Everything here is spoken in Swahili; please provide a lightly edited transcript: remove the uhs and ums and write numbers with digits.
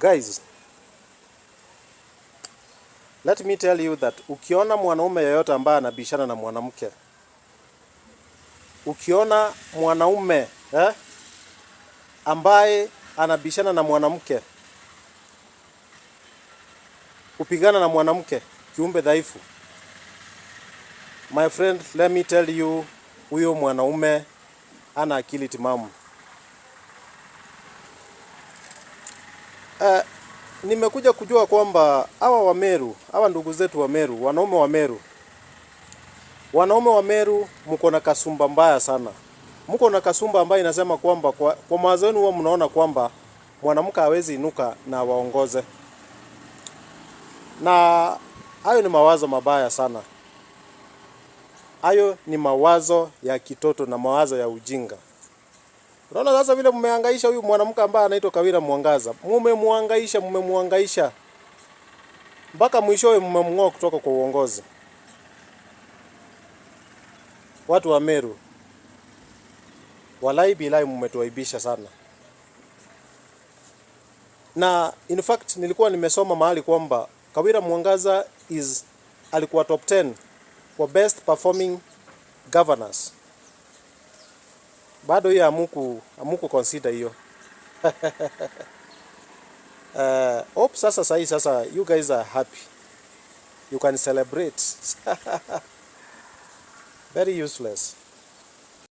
Guys, let me tell you that ukiona mwanaume yeyote ambaye anabishana na mwanamke, ukiona mwanaume ambaye anabishana na mwanamke, kupigana na mwanamke, kiumbe dhaifu, my friend, let me tell you, huyo mwanaume ana akili timamu. Nimekuja kujua kwamba hawa Wameru, hawa ndugu zetu Wameru, wanaume wa Meru mko na kasumba mbaya sana. Mko na kasumba ambayo inasema kwamba kwa mawazo yenu huwa mnaona kwamba mwanamke hawezi inuka na waongoze. Na hayo ni mawazo mabaya sana. Hayo ni mawazo ya kitoto na mawazo ya ujinga. Unaona sasa vile mmehangaisha huyu mwanamke ambaye anaitwa Kawira Mwangaza. Mmemuhangaisha. Mpaka mwishowe mmemng'oa kutoka kwa uongozi. Watu wa Meru, walai bilai mmetuaibisha sana. Na in fact nilikuwa nimesoma mahali kwamba Kawira Mwangaza alikuwa top 10 for best performing governors. Bado hiyo amuku consider hiyo. Hope sasa you guys are happy. You can celebrate. Very useless.